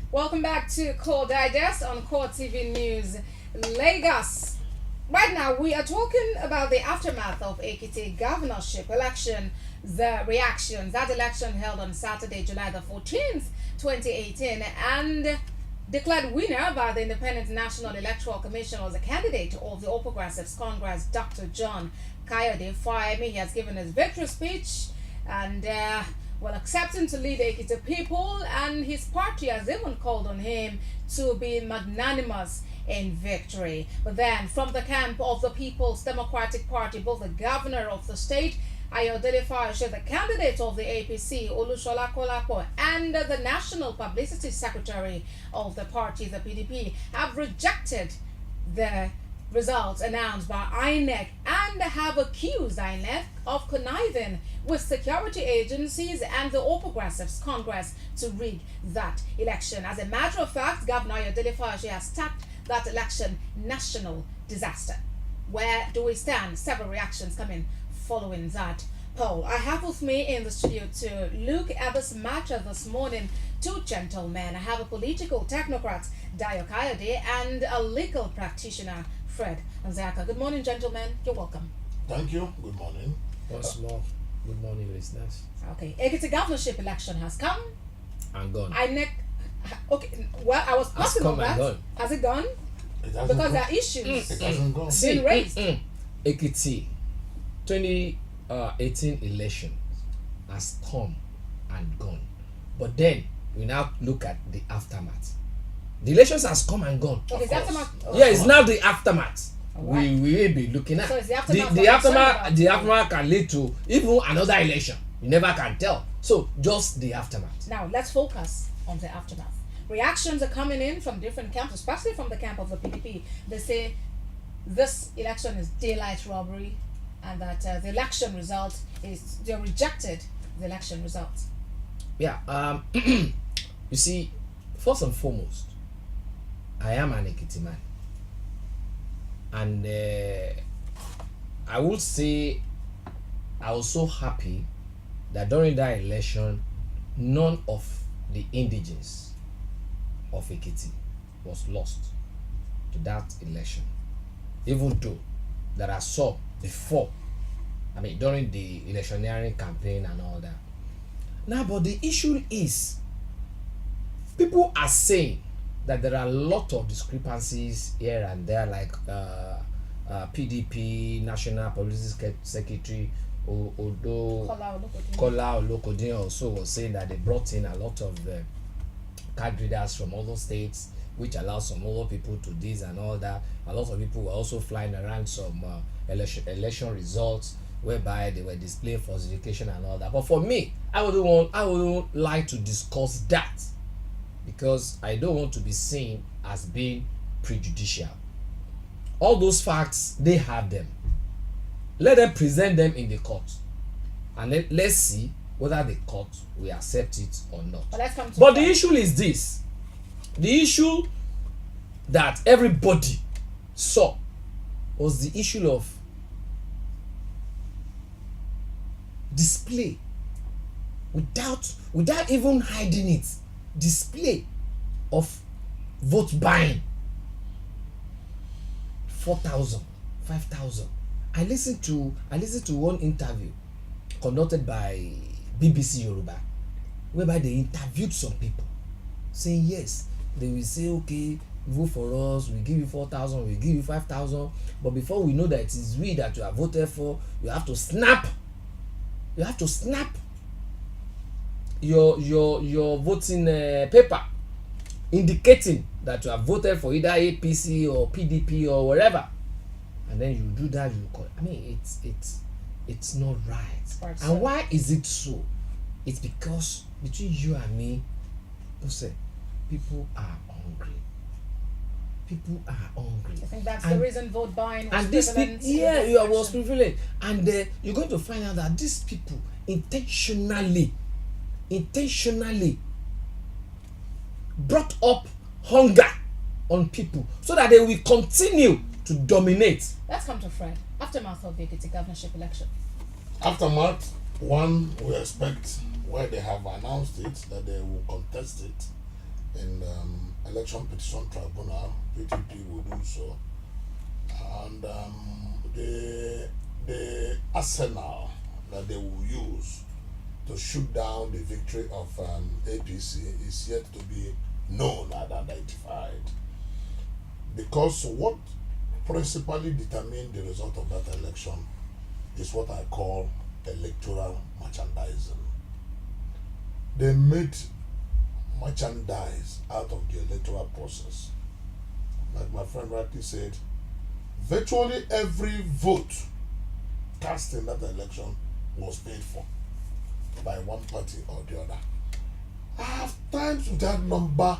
Welcome back to Core Digest on Core TV News Lagos. Right now, we are talking about the aftermath of Ekiti Governorship Election, the reactions. That election held on Saturday, July the 14th, 2018, and declared winner by the Independent National Electoral Commission was a candidate of the All Progressives Congress, Dr. John Kayode Fayemi. He has given his victory speech and accepting to lead Ekiti people, and his party has even called on him to be magnanimous in victory. But then, from the camp of the People's Democratic Party, both the governor of the state, Kayode Fayemi, the candidate of the APC, Olushola Kolapo, and the national publicity secretary of the party, the PDP, have rejected the results announced by INEC and have accused INEC of conniving with security agencies and the All Progressives Congress to rig that election. As a matter of fact, Governor Kayode Fayemi has tagged that election national disaster. Where do we stand? Several reactions coming following that poll. I have with me in the studio to look at this matter this morning two gentlemen. I have a political technocrat, Dayo Kayode, and a legal practitioner, Fred Nzaka. Good morning, gentlemen. You're welcome. Thank you. Good morning. Once more, good morning, listeners. Okay, Ekiti governorship election has come And gone. INEC. Okay, well, I was passing on that. Has it gone? It hasn't Because gone. there are issues It hasn't gone. being raised. Ekiti 2018 election has come and gone. But then we now look at the aftermath. The elections has come and gone. Okay, Of that's course. about. Yeah, it's now the aftermath. Alright. We will be looking at. So it's the the, aftermath the of aftermath. the The aftermath can lead to even another election. You never can tell. So just the aftermath. Now let's focus on the aftermath. Reactions are coming in from different camps, especially from the camp of the PDP. They say this election is daylight robbery, and that the election result is they rejected the election result. Yeah. You see, first and foremost, I am an Ekiti man, and I would say I was so happy that during that election, none of the indigenes of Ekiti was lost to that election, even though that I saw before, I mean during the electioneering campaign and all that. Now, but the issue is, people are saying that there are a lot of discrepancies here and there, like PDP National Publicity Secretary Kola Olokodin also was saying that they brought in a lot of card readers from other states, which allows some other people to this and all that. A lot of people were also flying around some election results whereby they were displaying falsification and all that. But for me, I wouldn't like to discuss that, because I don't want to be seen as being prejudicial. All those facts, they have them. Let them present them in the court, and let's see whether the court will accept it or not. But the issue is this. The issue that everybody saw was the issue of display, without even hiding it, display of vote buying. 4,000, 5,000. I listened to one interview conducted by BBC Yoruba, whereby they interviewed some people saying yes, they will say, okay, vote for us, we give you 4,000, we give you 5,000, but before we know that it is we that you have voted for, you have to snap your voting paper, indicating that you have voted for either APC or PDP or whatever, and then you do that. You call. I mean, it's not right. And why is it so? It's because between you and me, people are hungry. People are hungry. I think that's the reason vote buying was and this prevalent. Was prevalent. And you're going to find out that these people intentionally brought up hunger on people so that they will continue to dominate. Let's come to Fred. Aftermath of the Ekiti governorship election. Aftermath, one, we expect where they have announced it that they will contest it in election petition tribunal. PTP will do so, and the arsenal that they will use to shoot down the victory of APC is yet to be known and identified, because what principally determined the result of that election is what I call electoral merchandising. They made merchandise out of the electoral process. Like my friend rightly said, virtually every vote cast in that election was paid for by one party or the other. I have times with that number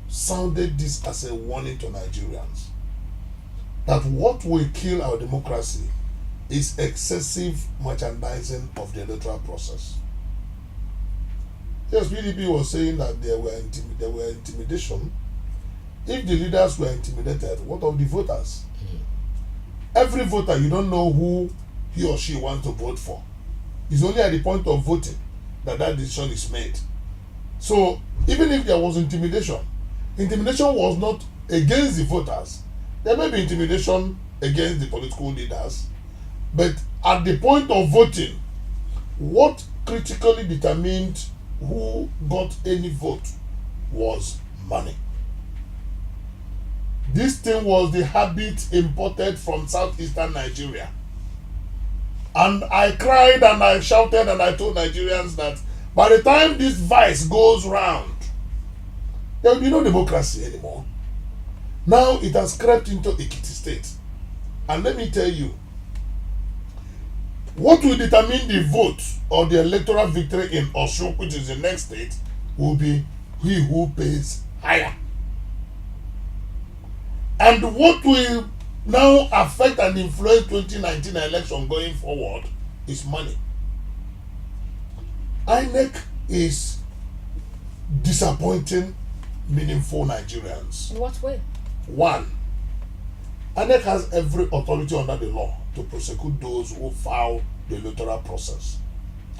sounded this as a warning to Nigerians that what will kill our democracy is excessive merchandising of the electoral process. Yes, PDP was saying that there were intimidation. If the leaders were intimidated, what of the voters? Every voter, you don't know who he or she wants to vote for. It's only at the point of voting that decision is made. So even if there was intimidation was not against the voters. There may be intimidation against the political leaders, but at the point of voting, what critically determined who got any vote was money. This thing was the habit imported from southeastern Nigeria. And I cried and I shouted and I told Nigerians that by the time this vice goes round, there will be no democracy anymore. Now it has crept into Ekiti State. And let me tell you, what will determine the vote or the electoral victory in Osun, which is the next state, will be he who pays higher. And what will now affect and influence 2019 election going forward is money. INEC is disappointing meaningful Nigerians. In what way? One, INEC has every authority under the law to prosecute those who foul the electoral process,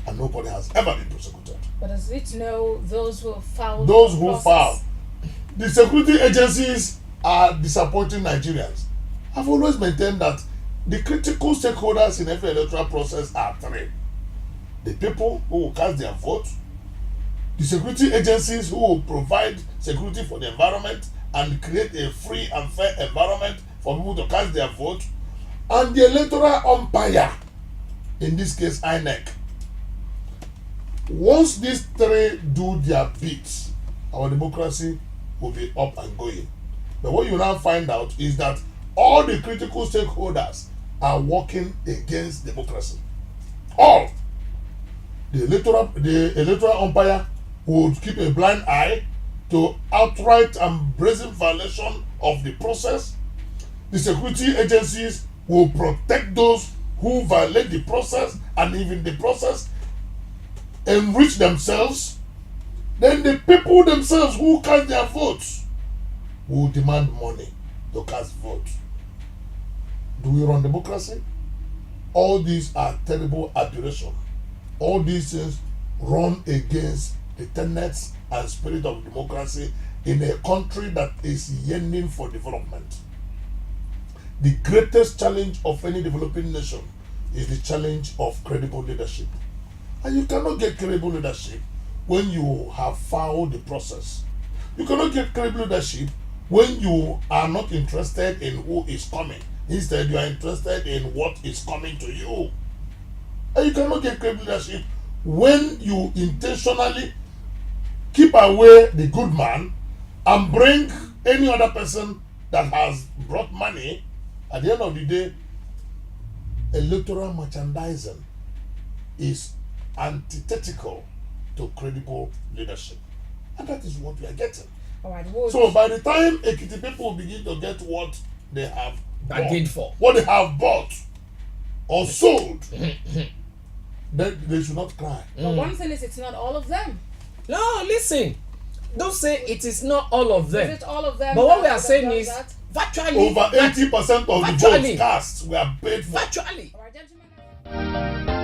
and nobody has ever been prosecuted. But does it know those who foul? Those who foul. The security agencies are disappointing Nigerians. I've always maintained that the critical stakeholders in every electoral process are three: the people who will cast their vote, the security agencies who will provide security for the environment and create a free and fair environment for people to cast their vote, and the electoral umpire, in this case INEC. Once these three do their bit, our democracy will be up and going. But what you now find out is that all the critical stakeholders are working against democracy. All. The electoral umpire would keep a blind eye to outright and brazen violation of the process. The security agencies will protect those who violate the process and even the process enrich themselves. Then the people themselves who cast their votes will demand money to cast votes. Do we run democracy? All these are terrible aberrations. All these things run against the tenets and spirit of democracy in a country that is yearning for development. The greatest challenge of any developing nation is the challenge of credible leadership. And you cannot get credible leadership when you have fouled the process. You cannot get credible leadership when you are not interested in who is coming. Instead, you are interested in what is coming to you. And you cannot get credible leadership when you intentionally keep away the good man and bring any other person that has brought money. At the end of the day, electoral merchandising is antithetical to credible leadership. And that is what we are getting. All right, so by the time Ekiti people begin to get what they have bargained for, what they have bought or sold, then they should not cry. But one thing is, it's not all of them. No, listen. Don't say it is not all of them. Is it all of them? But what we are saying is, virtually over 80% of the votes cast were paid for. Virtually. All right, gentlemen.